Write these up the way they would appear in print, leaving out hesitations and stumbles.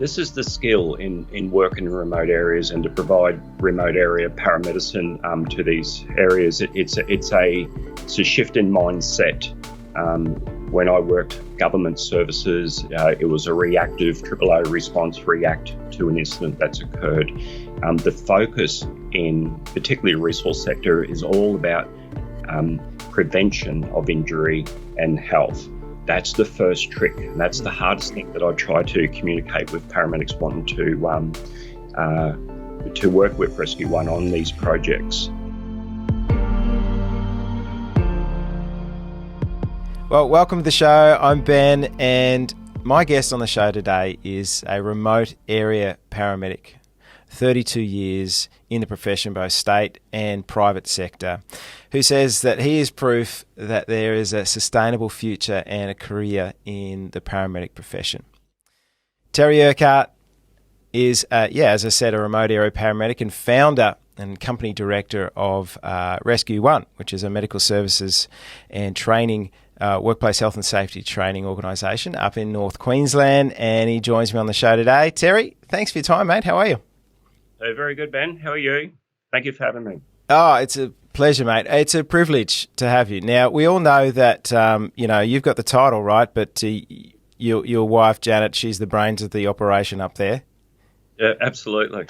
This is the skill in working in remote areas and to provide remote area paramedicine to these areas. It's a shift in mindset. When I worked government services, it was a reactive AAO response, react to an incident that's occurred. The focus in particularly the resource sector is all about prevention of injury and health. That's the first trick, and that's the hardest thing that I try to communicate with paramedics wanting to work with Rescue-1 on these projects. Well, welcome to the show. I'm Ben, and my guest on the show today is a remote area paramedic, 32 years in the profession, both state and private sector, who says that he is proof that there is a sustainable future and a career in the paramedic profession. Terry Urquhart is, as I said, a remote area paramedic and founder and company director of Rescue-1, which is a medical services and training workplace health and safety training organisation up in North Queensland, and he joins me on the show today. Terry, thanks for your time, mate. How are you? Very good, Ben. How are you? Thank you for having me. Oh, it's a pleasure, mate. It's a privilege to have you. Now, we all know that, you've got the title, right? But your wife, Janet, she's the brains of the operation up there. Yeah, absolutely.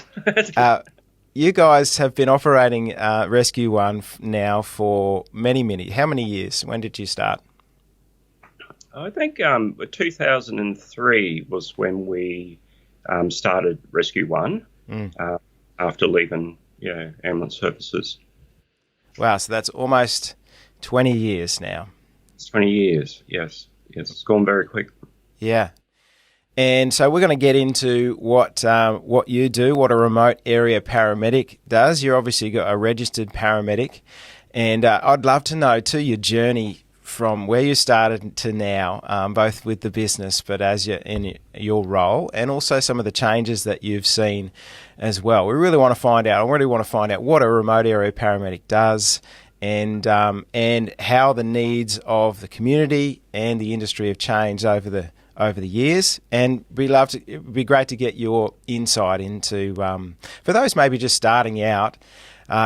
You guys have been operating Rescue-1 now for how many years? When did you start? I think 2003 was when we started Rescue-1 after leaving ambulance services. Wow, so that's almost 20 years now. It's 20 years, yes. It's gone very quick. Yeah. And so we're going to get into what you do, what a remote area paramedic does. You're obviously a registered paramedic, and I'd love to know too your journey from where you started to now, both with the business, but as you're in your role, and also some of the changes that you've seen as well. I really want to find out what a remote area paramedic does, and how the needs of the community and the industry have changed over the years, and it'd be great to get your insight into, for those maybe just starting out,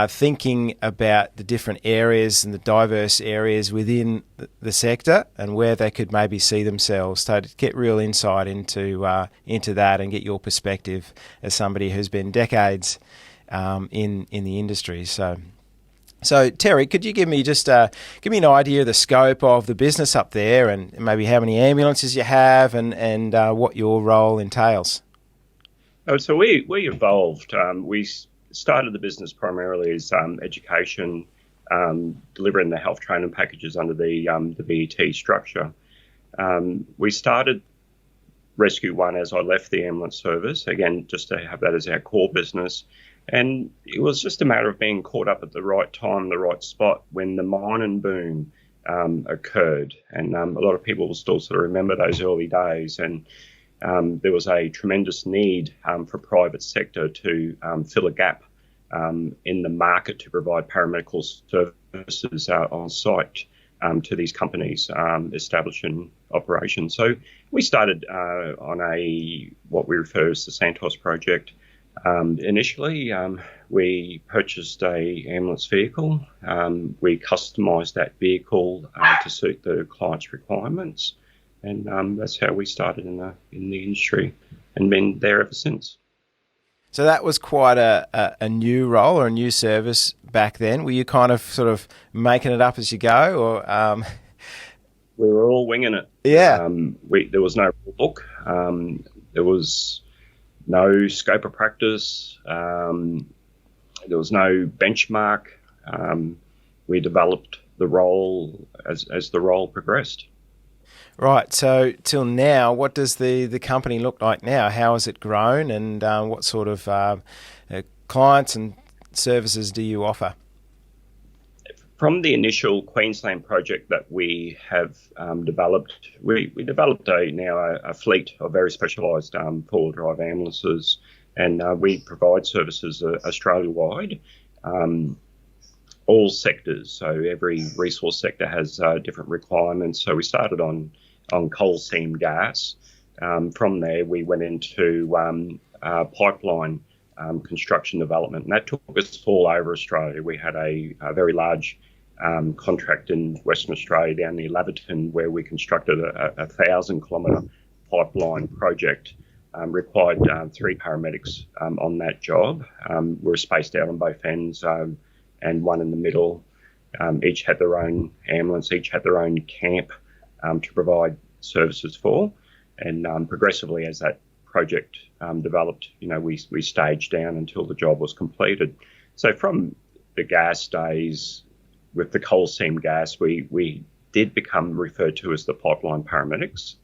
thinking about the different areas and the diverse areas within the sector and where they could maybe see themselves. So to get real insight into that and get your perspective as somebody who's been decades in the industry. So Terry, could you give me an idea of the scope of the business up there, and maybe how many ambulances you have, and what your role entails? Oh, so we evolved. We started the business primarily as education, delivering the health training packages under the BET structure. We started Rescue-1 as I left the ambulance service, again, just to have that as our core business. And it was just a matter of being caught up at the right time, the right spot when the mining boom occurred. And a lot of people will still sort of remember those early days. And there was a tremendous need for private sector to fill a gap in the market to provide paramedical services on site to these companies establishing operations. So we started on what we refer as the Santos project. Initially, we purchased a ambulance vehicle. We customised that vehicle to suit the client's requirements, and that's how we started in the industry, and been there ever since. So that was quite a new role or a new service back then. Were you kind of sort of making it up as you go, or? We were all winging it. Yeah. There was no rule book. There was no scope of practice. There was no benchmark. We developed the role as the role progressed. Right. So till now, what does the company look like now? How has it grown, and what sort of clients and services do you offer? From the initial Queensland project that we have developed, we developed a fleet of very specialised four-wheel drive ambulances, and we provide services Australia-wide, all sectors. So every resource sector has different requirements. So we started on coal seam gas, From there, we went into pipeline construction development, and that took us all over Australia. We had a very large contract in Western Australia down near Laverton, where we constructed a 1,000-kilometre pipeline project. Required 3 paramedics on that job. We were spaced out on both ends and one in the middle. Each had their own ambulance, each had their own camp to provide services for. And progressively, as that project developed, we staged down until the job was completed. So from the gas days with the coal seam gas, we did become referred to as the pipeline paramedics.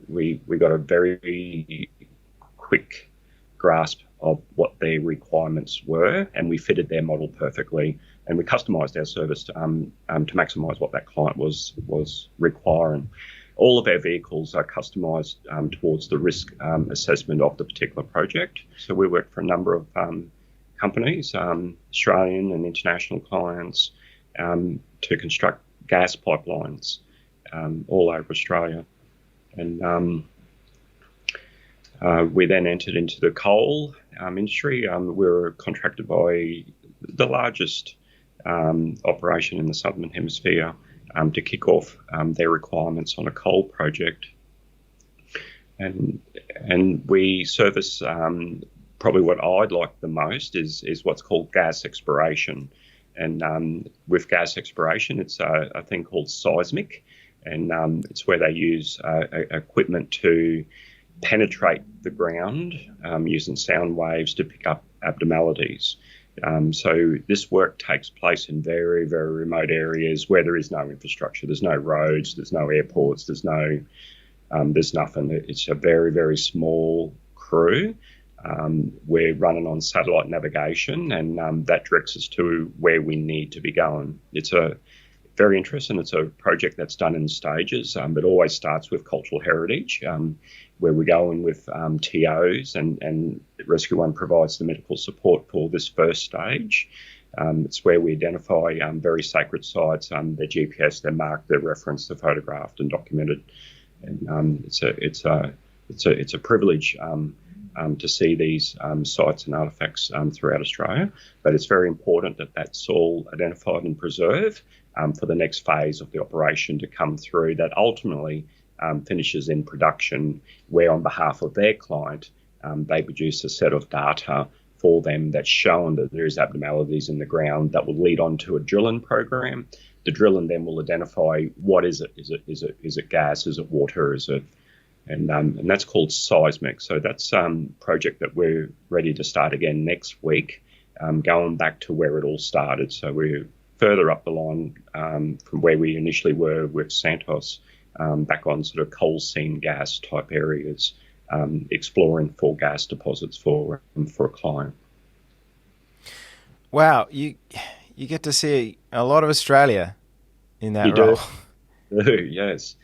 We got a very quick grasp of what their requirements were, and we fitted their model perfectly, and we customised our service to maximise what that client was requiring. All of our vehicles are customised towards the risk assessment of the particular project. So we work for a number of companies, Australian and international clients, to construct gas pipelines all over Australia. And we then entered into the coal industry. We were contracted by the largest operation in the Southern Hemisphere to kick off their requirements on a coal project. And we service probably what I'd like the most is what's called gas exploration. And with gas exploration, it's a thing called seismic. And it's where they use equipment to penetrate the ground using sound waves to pick up abnormalities. So this work takes place in very, very remote areas where there is no infrastructure. There's no roads, there's no airports, there's nothing. It's a very, very small crew. We're running on satellite navigation, and that directs us to where we need to be going. It's very interesting. It's a project that's done in stages, but always starts with cultural heritage, where we go in with TOs, and Rescue-1 provides the medical support for this first stage. It's where we identify very sacred sites. Their GPS, they're marked, they're referenced, they're photographed and documented. And it's a privilege to see these sites and artefacts throughout Australia. But it's very important that that's all identified and preserved for the next phase of the operation to come through, that ultimately finishes in production, where on behalf of their client, they produce a set of data for them that's shown that there is abnormalities in the ground that will lead on to a drilling program. The drilling then will identify what is it? Is it gas? Is it water? And that's called seismic. So that's a project that we're ready to start again next week, going back to where it all started. So we're further up the line from where we initially were with Santos, back on sort of coal seam gas type areas, exploring for gas deposits for a client. Wow, you get to see a lot of Australia in that role. You do, yes.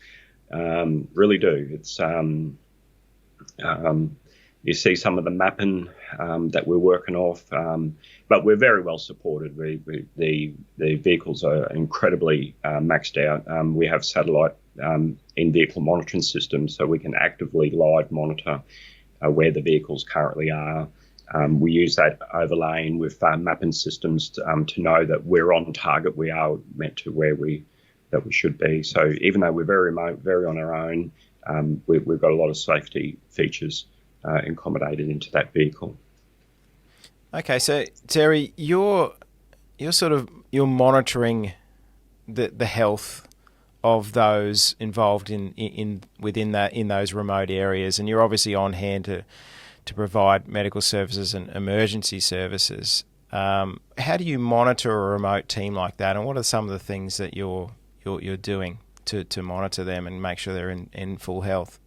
Really do. It's you see some of the mapping that we're working off, but we're very well supported. The vehicles are incredibly maxed out. We have satellite in-vehicle monitoring systems, so we can actively live monitor where the vehicles currently are. We use that overlaying with mapping systems to know that we're on target. We are meant to where we should be. So even though we're very remote, very on our own, we've got a lot of safety features accommodated into that vehicle. Okay, so Terry, you're monitoring the health of those involved in those remote areas, and you're obviously on hand to provide medical services and emergency services. How do you monitor a remote team like that, and what are some of the things that you're doing to monitor them and make sure they're in full health?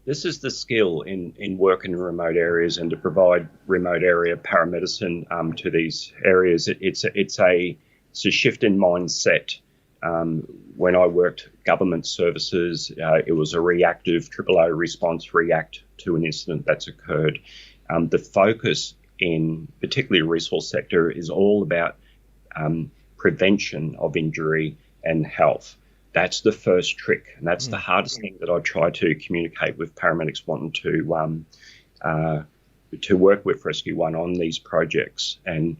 This is the skill in working in remote areas and to provide remote area paramedicine to these areas. It's a shift in mindset. When I worked government services, it was a reactive O response, react to an incident that's occurred. The focus in particularly the resource sector is all about prevention of injury and health. that's the first trick, and that's the hardest thing that I try to communicate with paramedics wanting to work with Rescue-1 on these projects. And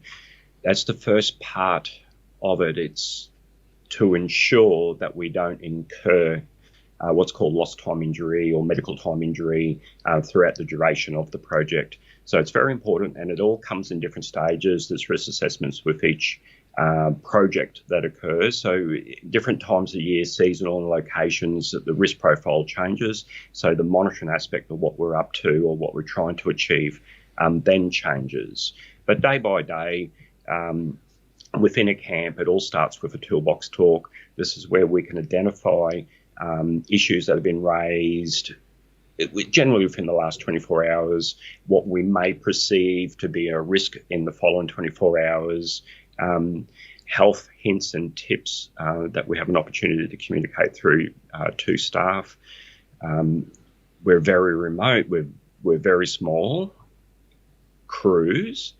that's the first part of it. It's to ensure that we don't incur what's called lost time injury or medical time injury throughout the duration of the project. So it's very important, and it all comes in different stages. There's risk assessments with each project that occurs. So different times of year, seasonal and locations, the risk profile changes. So the monitoring aspect of what we're up to or what we're trying to achieve then changes. But day by day, within a camp, it all starts with a toolbox talk. This is where we can identify issues that have been raised generally within the last 24 hours, what we may perceive to be a risk in the following 24 hours, health hints and tips that we have an opportunity to communicate through to staff. We're very remote. We're very small crews,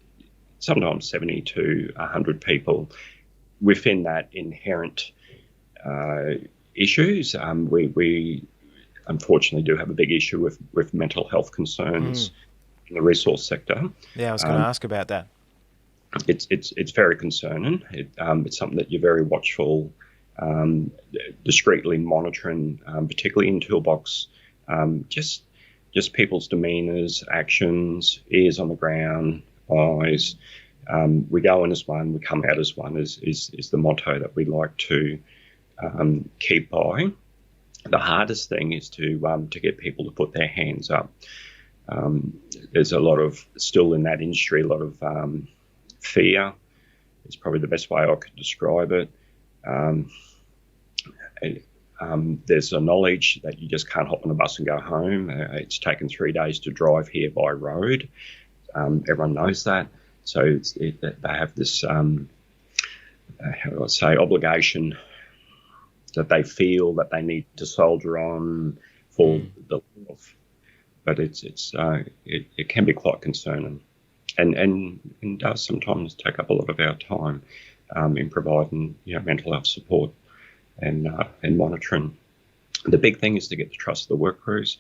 sometimes 70 to 100 people. Within that inherent issues, we unfortunately do have a big issue with mental health concerns in the resource sector. Yeah, I was going to ask about that. It's very concerning. It's something that you're very watchful, discreetly monitoring, particularly in toolbox, just people's demeanours, actions, ears on the ground, eyes. We go in as one, we come out as one is the motto that we like to keep by. The hardest thing is to get people to put their hands up. There's a lot of, still in that industry, a lot of fear. It's probably the best way I could describe it. There's a knowledge that you just can't hop on a bus and go home. It's taken 3 days to drive here by road. Everyone knows that. So they have this, how do I say, obligation that they feel that they need to soldier on for the love. But it can be quite concerning, and does sometimes take up a lot of our time in providing mental health support and monitoring. The big thing is to get the trust of the work crews.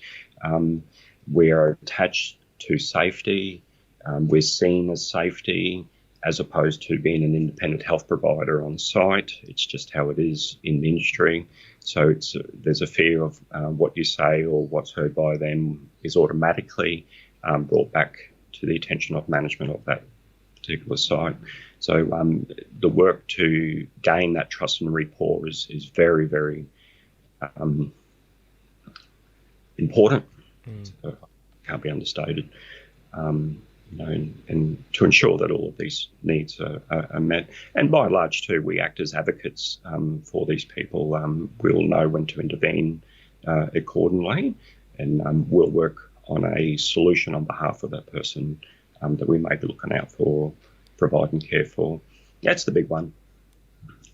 We are attached to safety. We're seen as safety, as opposed to being an independent health provider on site. It's just how it is in the industry. So there's a fear of what you say or what's heard by them is automatically brought back to the attention of management of that particular site. So the work to gain that trust and rapport is very, very important. Can't be understated. And to ensure that all of these needs are met. And by and large, too, we act as advocates for these people. We'll know when to intervene accordingly, and we'll work on a solution on behalf of that person that we may be looking out for, providing care for. That's the big one.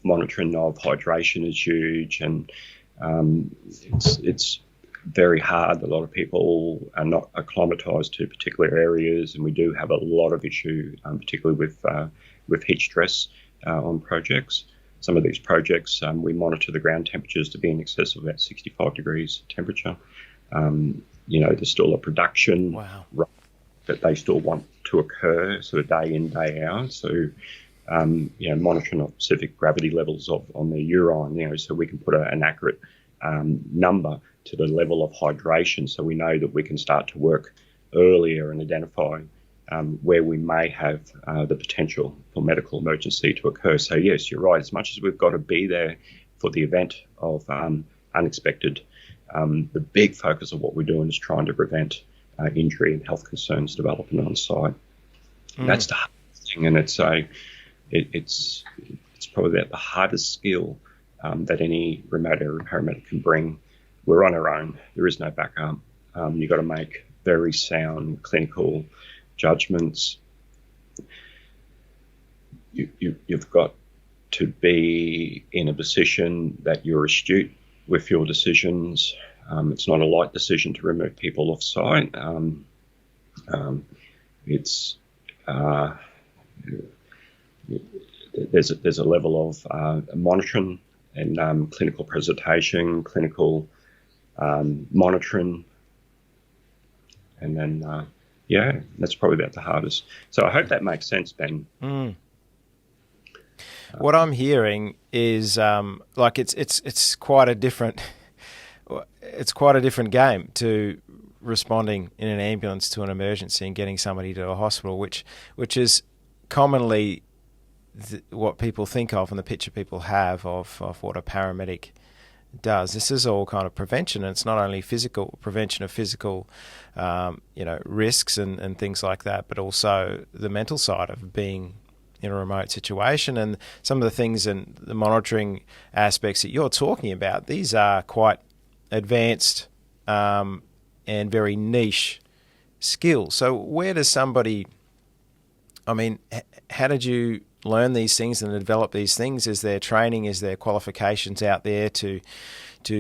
Monitoring of hydration is huge, and it's very hard. A lot of people are not acclimatised to particular areas, and we do have a lot of issue, particularly with heat stress on projects. Some of these projects, we monitor the ground temperatures to be in excess of about 65 degrees temperature. There's still a production that they still want to occur, sort of day in, day out. So, monitoring of specific gravity levels on the urine, so we can put an accurate number to the level of hydration, so we know that we can start to work earlier and identify where we may have the potential for medical emergency to occur. So yes, you're right. As much as we've got to be there for the event of unexpected, the big focus of what we're doing is trying to prevent injury and health concerns developing on site. That's the hardest thing, and it's probably about the hardest skill that any remote area paramedic can bring. We're on our own. There is no backup. You've got to make very sound clinical judgments. You've got to be in a position that you're astute with your decisions. It's not a light decision to remove people off site. There's a level of monitoring and clinical presentation, clinical monitoring, and then that's probably about the hardest. So I hope that makes sense, Ben. What I'm hearing is like it's quite a different game to responding in an ambulance to an emergency and getting somebody to a hospital, which is commonly what people think of and the picture people have of what a paramedic does. This is all kind of prevention, and it's not only physical prevention of physical risks and things like that, but also the mental side of being in a remote situation. And some of the things and the monitoring aspects that you're talking about, these are quite advanced and very niche skills. So where does somebody, how did you learn these things and develop these things? Is there training, is there qualifications out there to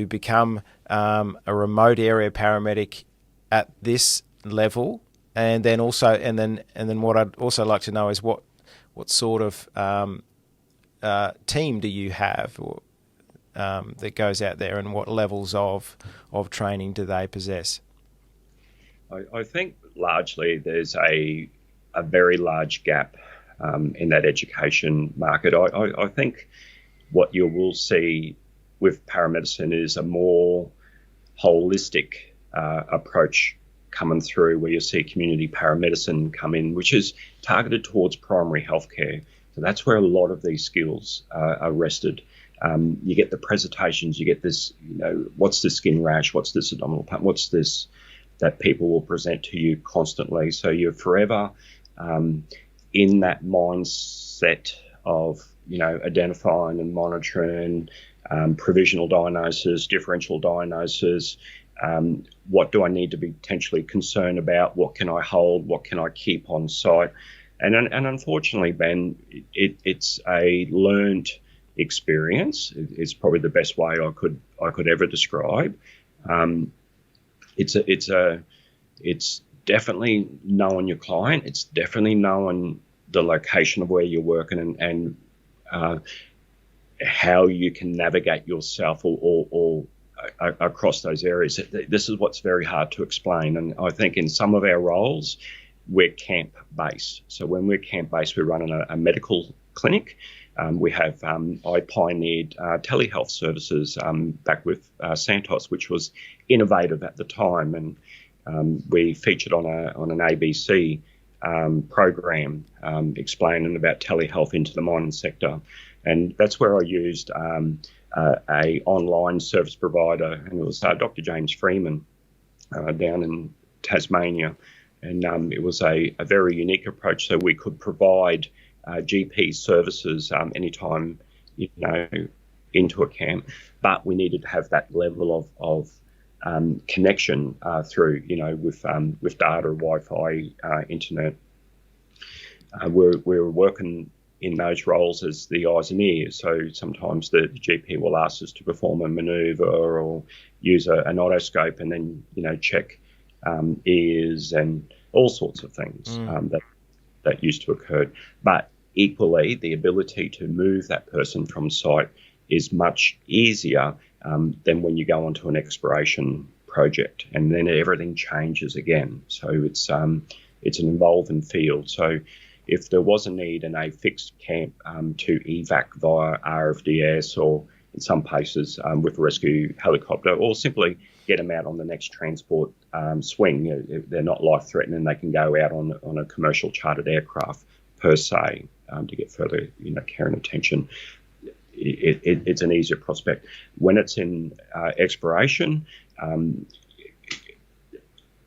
become a remote area paramedic at this level? And then what I'd also like to know is what sort of team do you have that goes out there, and what levels of training do they possess? I think largely there's a very large gap in that education market. I think what you will see with paramedicine is a more holistic approach coming through, where you see community paramedicine come in, which is targeted towards primary healthcare. So that's where a lot of these skills are rested. You get the presentations, you get this, what's the skin rash, what's this abdominal pain, what's this that people will present to you constantly. So you're forever in that mindset of, identifying and monitoring, provisional diagnosis, differential diagnosis. What do I need to be potentially concerned about? What can I hold? What can I keep on site? And unfortunately, Ben, it's a learned experience. It's probably the best way I could ever describe. It's definitely knowing your client. It's definitely knowing the location of where you're working and how you can navigate yourself or across those areas. This is what's very hard to explain. And I think in some of our roles, we're camp-based. So when we're camp-based, we're running a medical clinic. We have, I pioneered telehealth services back with Santos, which was innovative at the time. And we featured on an ABC program explaining about telehealth into the mining sector. And that's where I used a online service provider, and it was Dr. James Freeman down in Tasmania. And it was a very unique approach, so we could provide GP services anytime, into a camp, but we needed to have that level of connection through, with data, Wi-Fi, internet. We're working in those roles as the eyes and ears. So sometimes the GP will ask us to perform a manoeuvre or use an otoscope and then, check ears and all sorts of things that used to occur. But equally, the ability to move that person from site is much easier than when you go onto an exploration project, and then everything changes again. So it's an evolving field. So if there was a need in a fixed camp to evac via RFDS, or in some places with a rescue helicopter, or simply get them out on the next transport swing, they're not life-threatening, they can go out on a commercial chartered aircraft per se to get further care and attention. It's an easier prospect. When it's in exploration,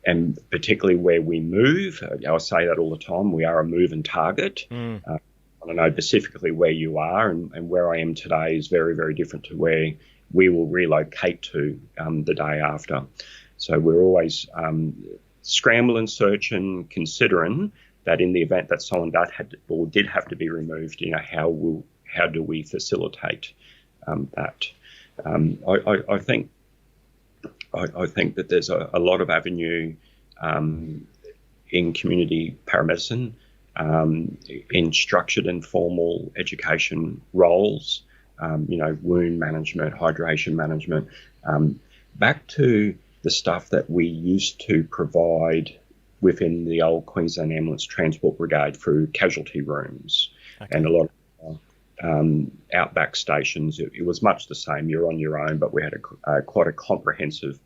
and particularly where we move, I say that all the time, we are a move and target. I don't know specifically where you are, and where I am today is very, very different to where we will relocate to the day after. So we're always scrambling, searching, considering that in the event that someone did have to be removed, how do we facilitate that? I think that there's a lot of avenue in community paramedicine, in structured and formal education roles. wound management, hydration management, back to the stuff that we used to provide within the old Queensland Ambulance Transport Brigade through casualty rooms. Okay. And a lot of outback stations. It was much the same. You're on your own, but we had quite a comprehensive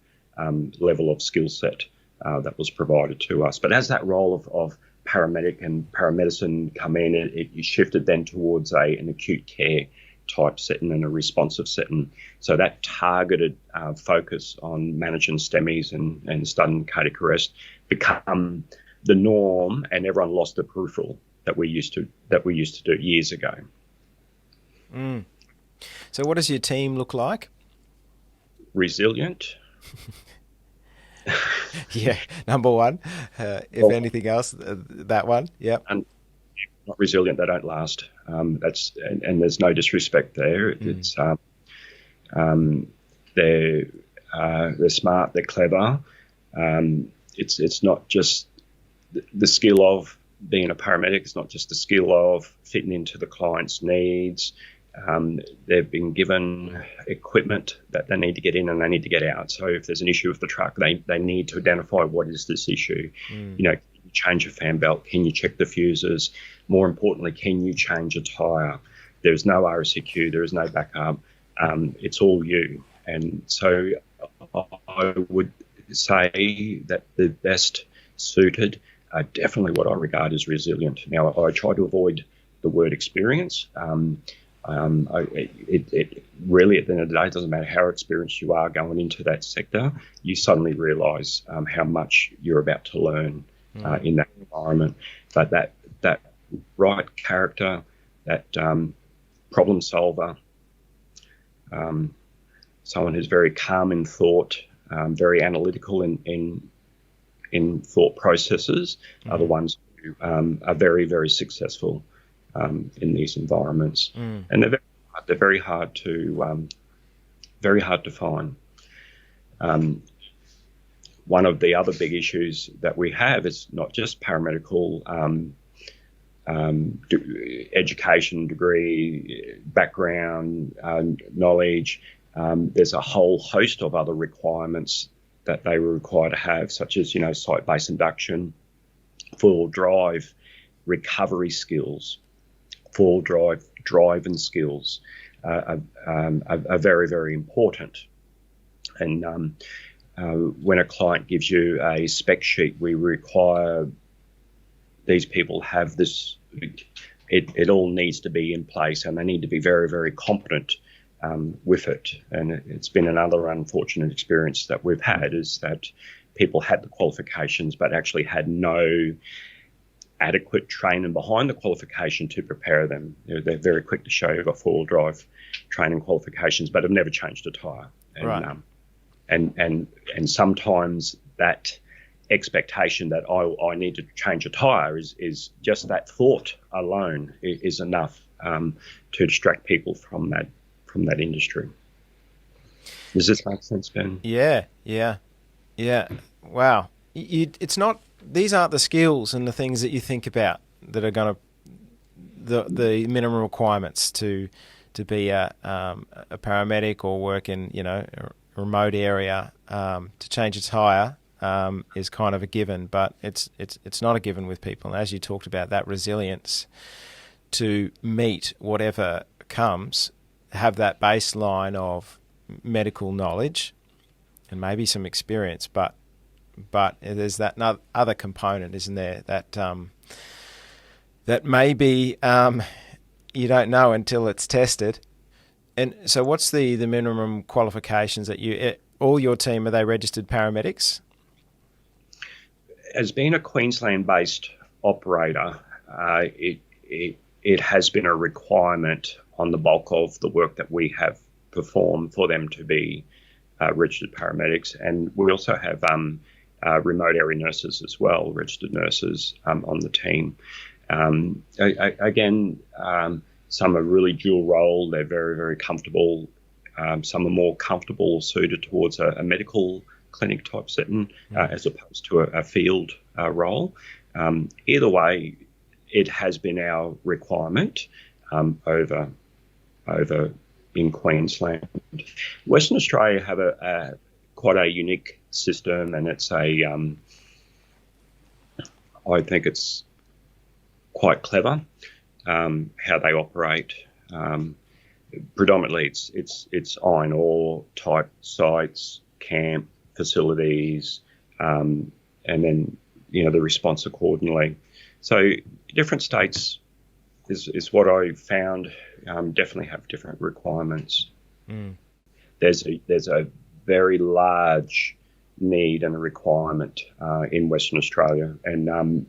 level of skill set that was provided to us. But as that role of paramedic and paramedicine come in, it shifted then towards an acute care type setting and a responsive setting. So that targeted focus on managing STEMIs and sudden cardiac arrest become the norm, and everyone lost the peripheral that we used to do years ago. Mm. So what does your team look like? Resilient. Yeah, number one. Anything else, that one. Yep. And not resilient, they don't last. That's and there's no disrespect there. It's they're smart, they're clever. It's not just the skill of being a paramedic. It's not just the skill of fitting into the client's needs. They've been given equipment that they need to get in and they need to get out. So if there's an issue with the truck, they need to identify what is this issue. Can you change a fan belt? Can you check the fuses? More importantly, can you change a tyre? There's no RSEQ, there is no backup. It's all you. And so I would say that the best suited are definitely what I regard as resilient. Now, I try to avoid the word experience. It really, at the end of the day, it doesn't matter how experienced you are going into that sector, you suddenly realise how much you're about to learn in that environment. But that right character, that problem solver, someone who's very calm in thought, very analytical in thought processes, are the ones who are very, very successful in these environments, and they're very hard to find. One of the other big issues that we have is not just paramedical education, degree, background, knowledge. There's a whole host of other requirements that they were required to have, such as site-based induction, full drive, recovery skills. Full driving skills are very, very important. And when a client gives you a spec sheet, we require these people have this. It all needs to be in place, and they need to be very, very competent with it. And it's been another unfortunate experience that we've had, is that people had the qualifications but actually had no adequate training behind the qualification to prepare them. They're very quick to show you've got four-wheel drive training qualifications, but have never changed a tyre. And, right. And sometimes that expectation that I need to change a tyre is just that thought alone is enough to distract people from that industry. Does this make sense, Ben? Yeah. Wow. It's not. These aren't the skills and the things that you think about that are going to the minimum requirements to be a paramedic or work in a remote area. To change a tyre is kind of a given, but it's not a given with people. And as you talked about, that resilience to meet whatever comes, have that baseline of medical knowledge and maybe some experience, but there's that other component, isn't there? That maybe you don't know until it's tested. And so, what's the minimum qualifications that all your team, are they registered paramedics? As being a Queensland-based operator, it has been a requirement on the bulk of the work that we have performed for them to be registered paramedics, and we also have remote area nurses as well, registered nurses on the team. Some are really dual role. They're very, very comfortable. Some are more comfortable or suited towards a medical clinic type setting as opposed to a field role. Either way, it has been our requirement over in Queensland. Western Australia have a quite a unique system, and it's I think it's quite clever how they operate. Predominantly, it's iron ore type sites, camp facilities, and then the response accordingly. So different states is what I found definitely have different requirements. Mm. There's a very large need and a requirement in Western Australia, and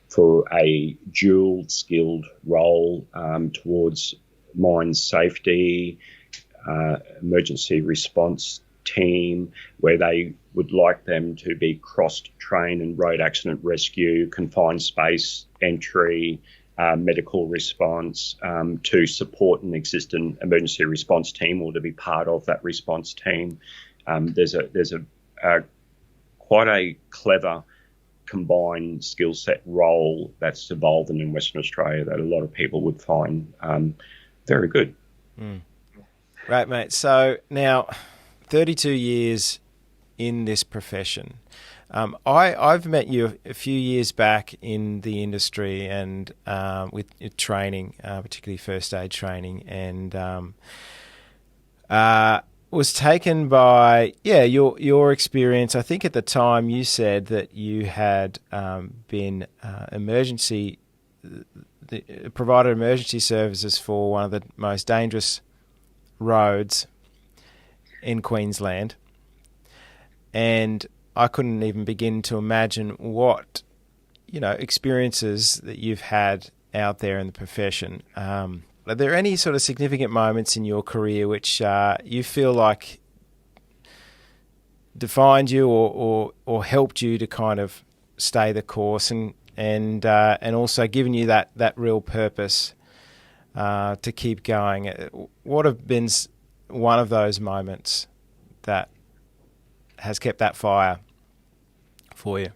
for a dual skilled role towards mine safety, emergency response team, where they would like them to be cross-trained in road accident rescue, confined space entry, medical response, to support an existing emergency response team or to be part of that response team. There's a quite a clever combined skill set role that's evolving in Western Australia that a lot of people would find very good. Mm. Right, mate. So now, 32 years in this profession. I've met you a few years back in the industry and with training, particularly first aid training, and was taken by your experience. I think at the time you said that you had been provided emergency services for one of the most dangerous roads in Queensland, and I couldn't even begin to imagine what experiences that you've had out there in the profession. Are there any sort of significant moments in your career which you feel like defined you or helped you to kind of stay the course and also given you that real purpose to keep going? What have been one of those moments that has kept that fire for you?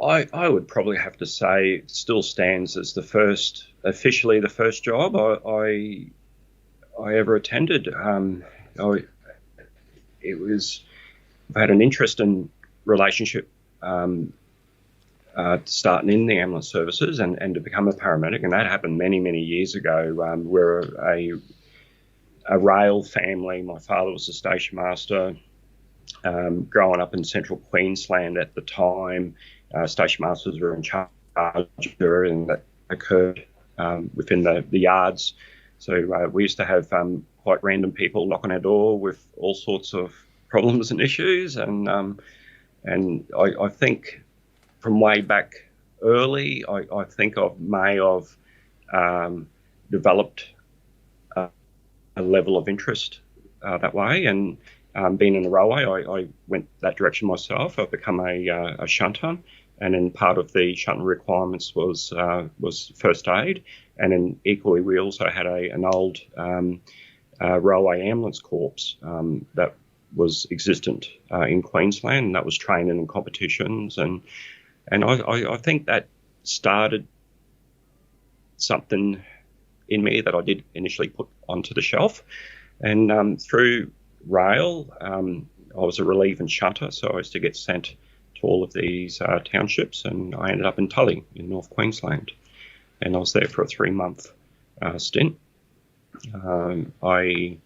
I would probably have to say it still stands as officially the first job I ever attended. I've had an interesting relationship starting in the ambulance services and to become a paramedic, and that happened many, many years ago. We're a rail family. My father was a station master. Growing up in central Queensland at the time, station masters were in charge, and that occurred within the yards. So we used to have quite random people knock on our door with all sorts of problems and issues, and I think from way back early, I think I may have developed a level of interest that way, and being in the railway, I went that direction myself. I've become a shunter, and then part of the shunter requirements was first aid, and then equally we also had an old railway ambulance corps that was existent in Queensland, and that was training and competitions, and I think that started something in me that I did initially put onto the shelf, and through rail, I was a relief and shunter, so I used to get sent to all of these townships, and I ended up in Tully in North Queensland, and I was there for a 3-month stint. I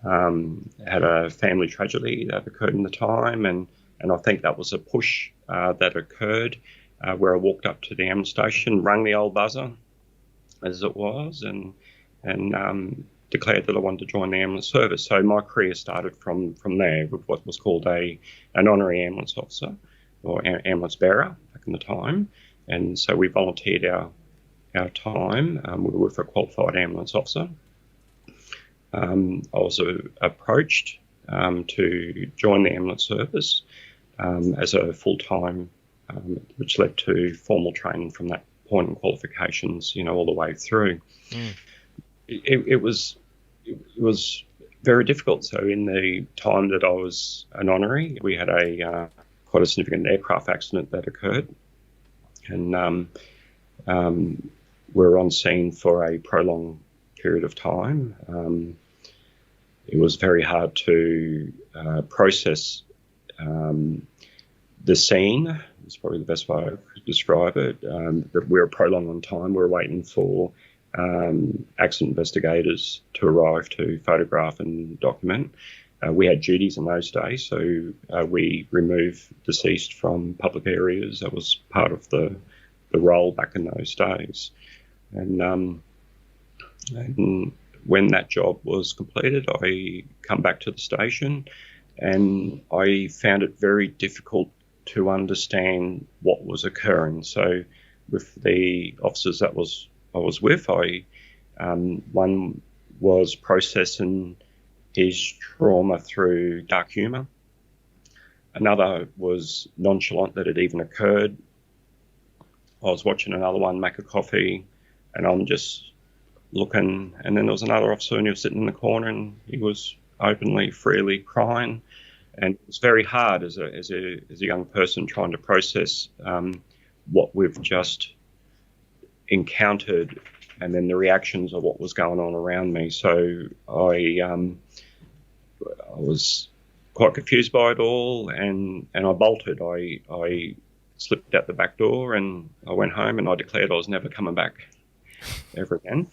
had a family tragedy that occurred in the time, and I think that was a push that occurred where I walked up to the ambulance station, rang the old buzzer as it was, and declared that I wanted to join the ambulance service. So my career started from there with what was called an honorary ambulance officer or ambulance bearer back in the time. And so we volunteered our time. We were with a qualified ambulance officer. I was approached to join the ambulance service as a full-time, which led to formal training from that point and qualifications, all the way through. Mm. It was very difficult. So in the time that I was an honorary, we had quite a significant aircraft accident that occurred, and we're on scene for a prolonged period of time. It was very hard to process the scene. It's probably the best way to describe it. That we were prolonged on time. We were waiting for accident investigators to arrive to photograph and document. We had duties in those days, so we removed deceased from public areas. That was part of the role back in those days. And when that job was completed, I come back to the station, and I found it very difficult to understand what was occurring. So with the officers that I was with, one was processing his trauma through dark humour. Another was nonchalant that it even occurred. I was watching another one make a coffee, and I'm just looking, and then there was another officer, and he was sitting in the corner, and he was openly, freely crying. And it was very hard as a young person trying to process what we've just encountered, and then the reactions of what was going on around me. So I was quite confused by it all, and I bolted. I slipped out the back door, and I went home, and I declared I was never coming back ever again.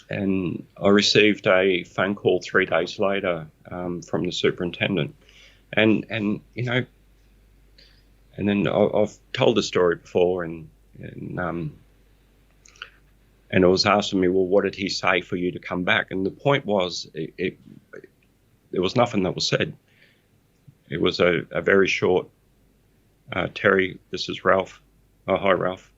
And I received a phone call 3 days later from the superintendent, and you know, and then I've told the story before, and it was asking me, well, what did he say for you to come back? And the point was, there was nothing that was said. It was a very short, Terry, this is Ralph. Oh, hi, Ralph.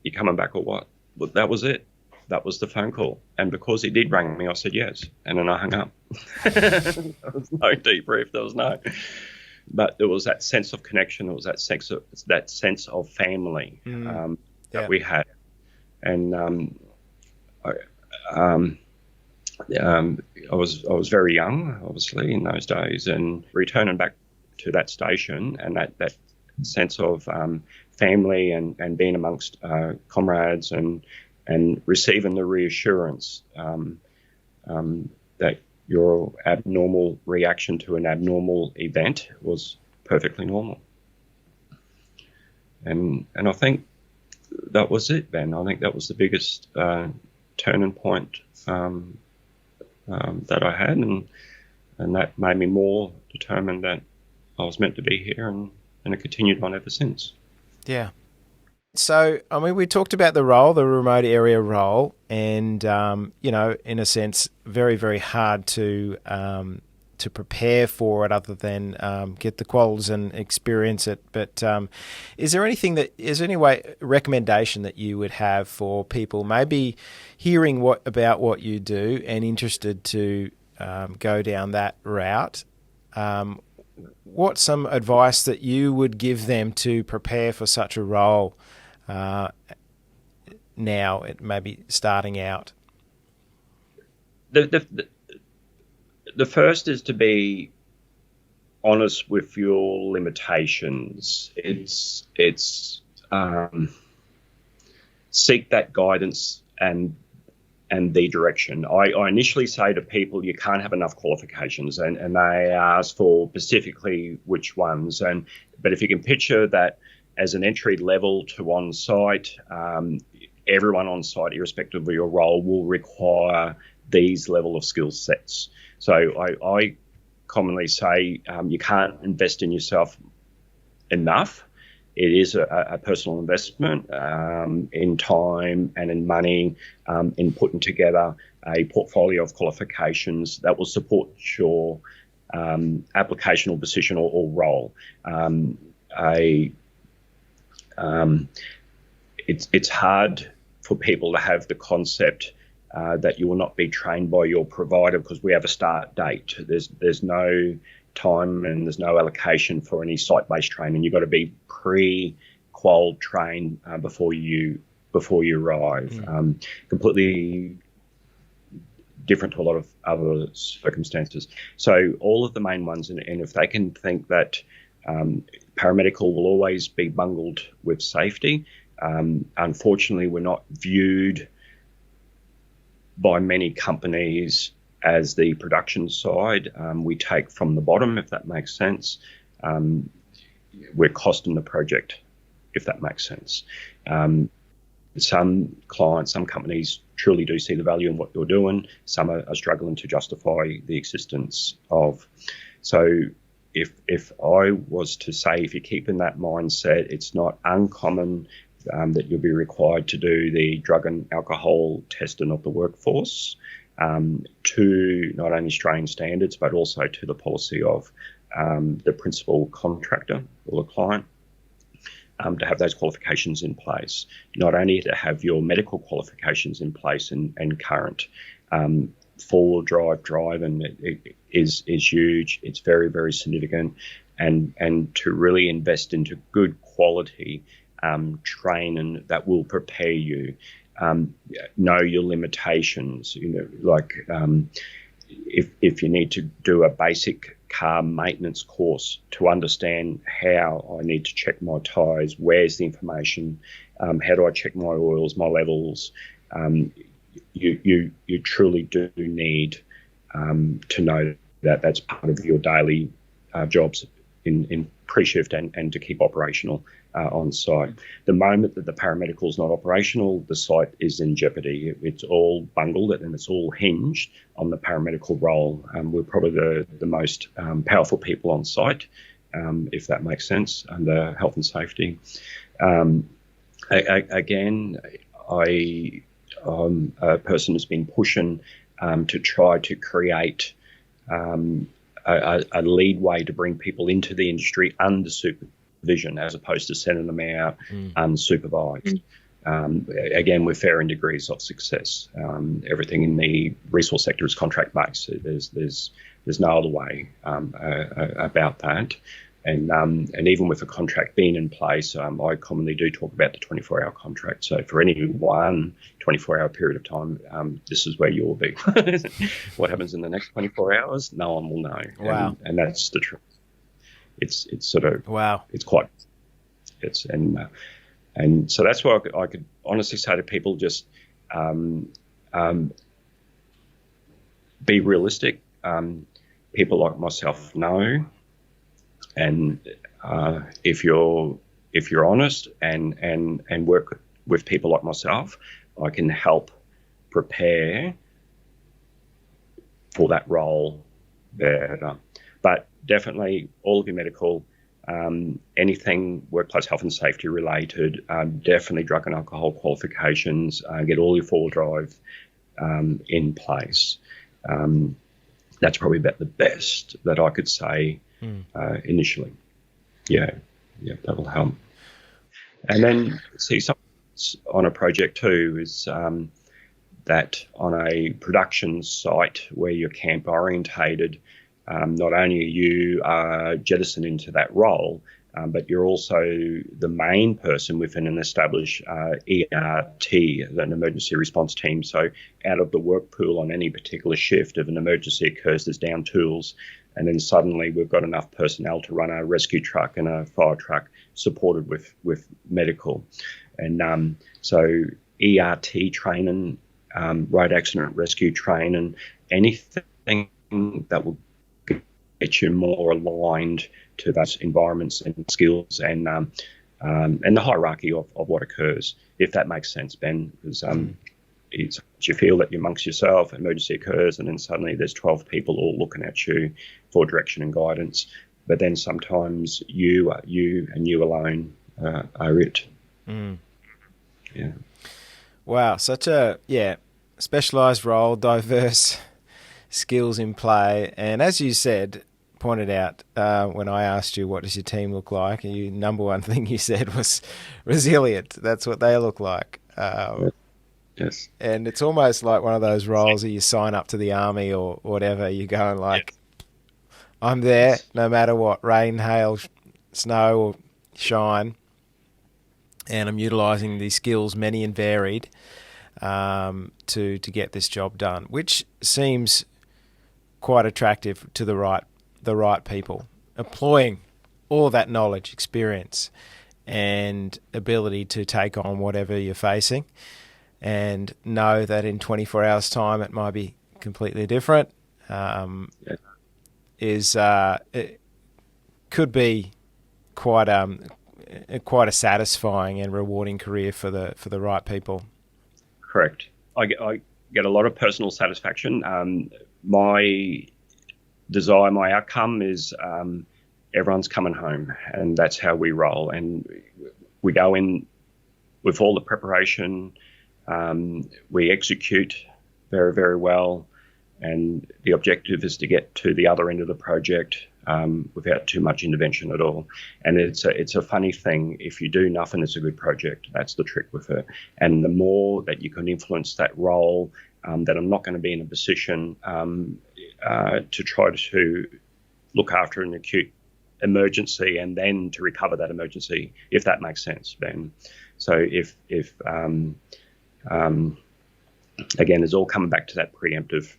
You coming back or what? Well, that was it. That was the phone call. And because he did ring me, I said yes. And then I hung up. There was no debrief. There was no. But there was that sense of connection. There was that sense of family that we had. And I was very young, obviously, in those days, and returning back to that station and that sense of family and being amongst comrades and receiving the reassurance that your abnormal reaction to an abnormal event was perfectly normal. And I think that was it, Ben. I think that was the biggest turning point that I had, and that made me more determined that I was meant to be here, and it continued on ever since. Yeah. So, I mean, we talked about the role, the remote area role, and, you know, in a sense, very, very hard to prepare for it other than get the quals and experience it. But is there any recommendation that you would have for people maybe hearing about what you do and interested to go down that route? What's some advice that you would give them to prepare for such a role now, it may be starting out? The first is to be honest with your limitations. It's seek that guidance and the direction. I initially say to people, you can't have enough qualifications, and they ask for specifically which ones. But if you can picture that as an entry level to on-site, everyone on-site, irrespective of your role, will require these level of skill sets. So I commonly say you can't invest in yourself enough. It is a personal investment in time and in money, in putting together a portfolio of qualifications that will support your application position or role. It's hard for people to have the concept that you will not be trained by your provider because we have a start date. There's no time and there's no allocation for any site-based training. You've got to be pre-qual trained before you arrive. Completely different to a lot of other circumstances. So all of the main ones, and if they can think that paramedical will always be bungled with safety, Unfortunately, we're not viewed by many companies as the production side. We take from the bottom, if that makes sense. We're costing the project, if that makes sense. Some clients, some companies truly do see the value in what you're doing. Some are struggling to justify the existence of. So if I was to say, if you keep in that mindset, it's not uncommon that you'll be required to do the drug and alcohol testing of the workforce to not only Australian standards, but also to the policy of the principal contractor or the client. To have those qualifications in place, not only to have your medical qualifications in place and current. Four-wheel drive, and it is huge. It's very, very significant, and to really invest into good quality training that will prepare you. Know your limitations. If you need to do a basic car maintenance course to understand how I need to check my tyres, where's the information, how do I check my oils, my levels, you truly do need to know that that's part of your daily jobs in pre-shift and to keep operational on site. The moment that the paramedical is not operational, the site is in jeopardy. It's all bungled and it's all hinged on the paramedical role. We're probably the most powerful people on site, if that makes sense, under health and safety. Again, I'm a person who's been pushing to try to create a lead way to bring people into the industry under supervision as opposed to sending them out unsupervised. Again, with varying degrees of success. Everything in the resource sector is contract-based. There's no other way about that. And even with a contract being in place, I commonly do talk about the 24-hour contract. So for any one 24-hour period of time, this is where you'll be. What happens in the next 24 hours, no one will know. Wow. And that's the truth. It's sort of wow. It's quite and so that's why I could honestly say to people, just be realistic. People like myself know. And if you're honest and work with people like myself, I can help prepare for that role better. But definitely all of your medical, anything workplace health and safety related, definitely drug and alcohol qualifications, get all your four-wheel drive in place. That's probably about the best that I could say initially. Yeah, that will help. And then see something on a project too is that on a production site where you're camp orientated, not only are you jettisoned into that role, but you're also the main person within an established ERT, an emergency response team. So out of the work pool on any particular shift, if an emergency occurs, there's down tools, and then suddenly we've got enough personnel to run a rescue truck and a fire truck supported with medical. And so ERT training, road accident rescue training, anything that will get you more aligned to those environments and skills and the hierarchy of what occurs, if that makes sense, Ben. Because you feel that you're amongst yourself, emergency occurs, and then suddenly there's 12 people all looking at you for direction and guidance. But then sometimes you and you alone are it. Yeah. Wow, such a specialised role, diverse skills in play, and as you said, pointed out when I asked you what does your team look like, and you number one thing you said was resilient. That's what they look like. Yes. And it's almost like one of those roles that you sign up to the army or whatever. You're going like, I'm there no matter what, rain, hail, snow or shine, and I'm utilising these skills, many and varied, to get this job done, which seems quite attractive to the right people, employing all that knowledge, experience, and ability to take on whatever you're facing, and know that in 24 hours' time it might be completely different. It could be quite a satisfying and rewarding career for the right people. Correct. I get a lot of personal satisfaction. My desire, my outcome is everyone's coming home, and that's how we roll. And we go in with all the preparation. We execute very, very well, and the objective is to get to the other end of the project without too much intervention at all. And it's a funny thing. If you do nothing, it's a good project. That's the trick with it. And the more that you can influence that role, that I'm not going to be in a position to try to look after an acute emergency and then to recover that emergency, if that makes sense, Ben. So if again, it's all coming back to that preemptive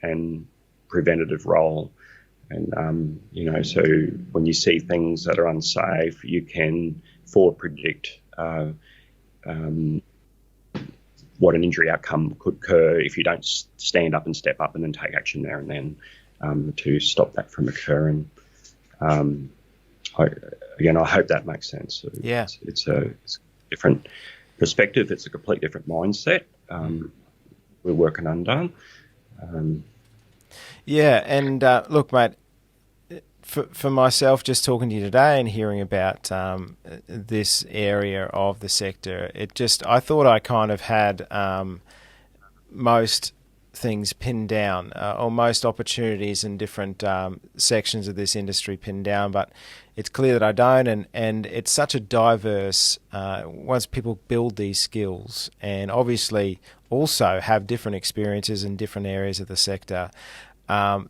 and preventative role. And, so when you see things that are unsafe, you can forward predict what an injury outcome could occur if you don't stand up and step up and then take action there and then to stop that from occurring. I hope that makes sense. So yeah. It's a different perspective. It's a complete different mindset we're working under. And look, mate, for myself, just talking to you today and hearing about this area of the sector, I thought I kind of had most things pinned down, or most opportunities in different sections of this industry pinned down, but it's clear that I don't, and it's such a diverse, once people build these skills and obviously also have different experiences in different areas of the sector,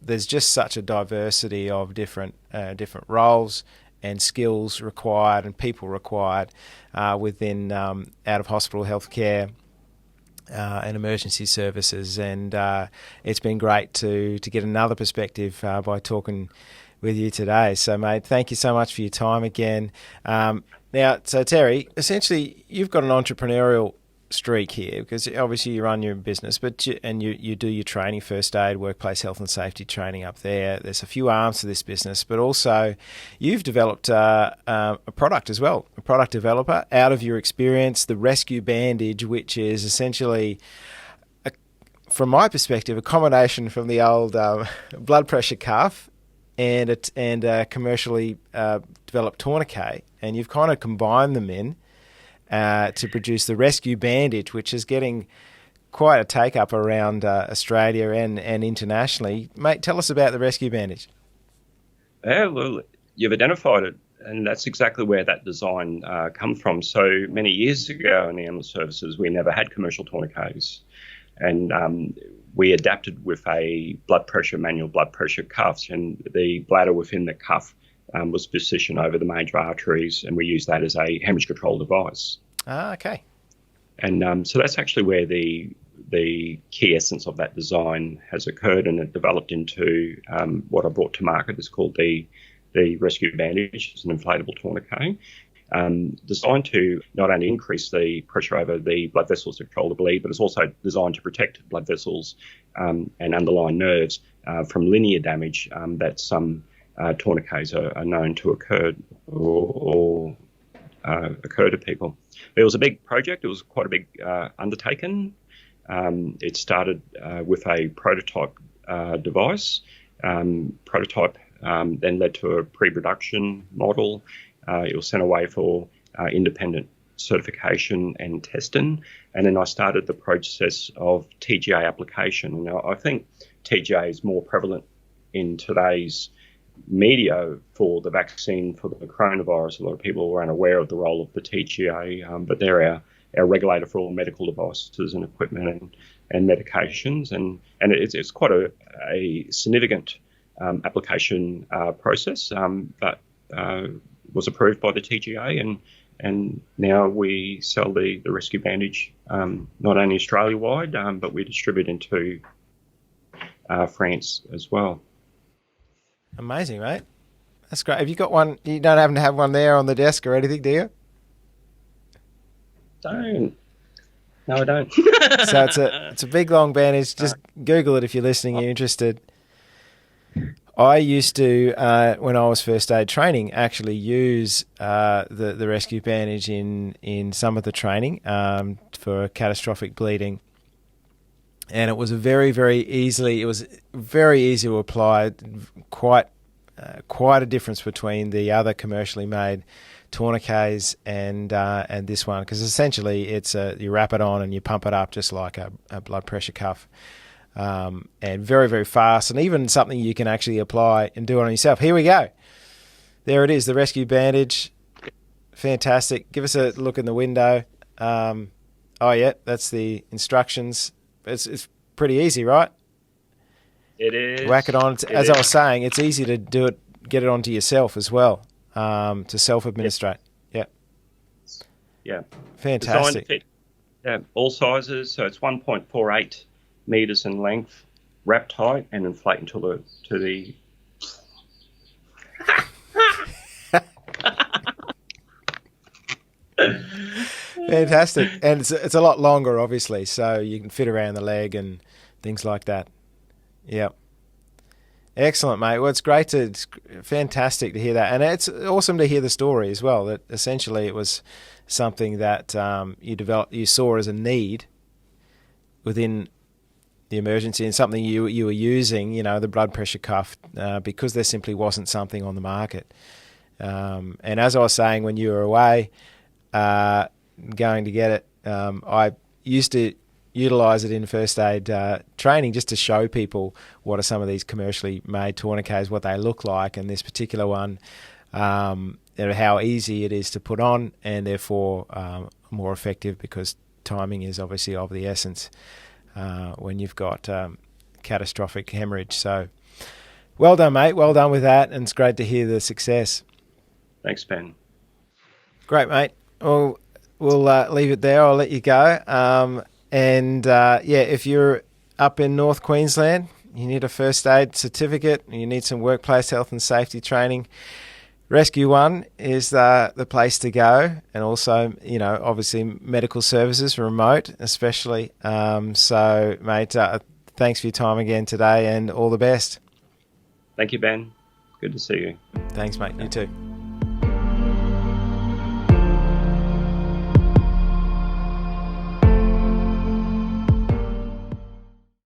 there's just such a diversity of different roles and skills required and people required within out-of-hospital healthcare and emergency services, and it's been great to get another perspective by talking with you today. So, mate, thank you so much for your time again. Now, so Terry, essentially, you've got an entrepreneurial streak here because obviously you run your business, but you do your training, first aid, workplace health and safety training up there. There's a few arms to this business, but also you've developed a product as well, a product developer out of your experience, the Rescue Bandage, which is essentially, from my perspective, a combination from the old blood pressure cuff and a commercially developed tourniquet, and you've kind of combined them in to produce the Rescue Bandage, which is getting quite a take-up around Australia and internationally. Mate, tell us about the Rescue Bandage. Yeah, well, you've identified it, and that's exactly where that design comes from. So many years ago in the ambulance services, we never had commercial tourniquets, and we adapted with a manual blood pressure cuffs, and the bladder within the cuff was positioned over the major arteries, and we use that as a hemorrhage control device. Ah, okay. And so that's actually where the key essence of that design has occurred, and it developed into what I brought to market is called the Rescue Bandage. It's an inflatable tourniquet designed to not only increase the pressure over the blood vessels to control the bleed, but it's also designed to protect blood vessels and underlying nerves from linear damage that some tourniquets are known to occur or occur to people. It was a big project. It was quite a big undertaking. It started with a prototype device. Prototype then led to a pre-production model. It was sent away for independent certification and testing. And then I started the process of TGA application. Now, I think TGA is more prevalent in today's media for the vaccine for the coronavirus. A lot of people are unaware of the role of the TGA, but they're our regulator for all medical devices and equipment and medications, and it's quite a significant application process, but was approved by the TGA, and now we sell the Rescue Bandage not only Australia-wide, but we distribute into France as well. Amazing, mate. That's great. Have you got one? You don't happen to have one there on the desk or anything, do you? Don't. No, I don't. So it's a big long bandage. Just Google it if you're listening. You're interested. I used to, when I was first aid training, actually use the rescue bandage in some of the training for catastrophic bleeding, and it was very easy to apply. Quite a difference between the other commercially made tourniquets and this one, because essentially it's you wrap it on and you pump it up just like a blood pressure cuff. And very fast, and even something you can actually apply and do it on yourself. Here we go. There it is, the Rescue Bandage. Fantastic. Give us a look in the window. Oh yeah, that's the instructions. It's pretty easy, right? It is. Whack it on. As I was saying, it's easy to do it, get it onto yourself as well, to self-administrate. Yep. Yeah. Fantastic. Designed to fit all sizes, so it's 1.48 meters in length, wrap tight, and inflate to the Fantastic. And it's a lot longer, obviously, so you can fit around the leg and things like that. Yep. Excellent, mate. Well, it's fantastic to hear that. And it's awesome to hear the story as well, that essentially it was something that you saw as a need within the emergency, and something you were using, the blood pressure cuff, because there simply wasn't something on the market. And as I was saying, when you were away going to get it, I used to utilise it in first aid training just to show people what are some of these commercially made tourniquets, what they look like, and this particular one, how easy it is to put on, and therefore more effective, because timing is obviously of the essence when you've got catastrophic hemorrhage. So well done, mate. Well done with that, and it's great to hear the success. Thanks, Ben. Great, mate. Well, we'll leave it there. I'll let you go. If you're up in North Queensland, you need a first aid certificate, and you need some workplace health and safety training, Rescue-1 is the place to go. And also, obviously medical services, remote especially. So, mate, thanks for your time again today, and all the best. Thank you, Ben. Good to see you. Thanks, mate. You too.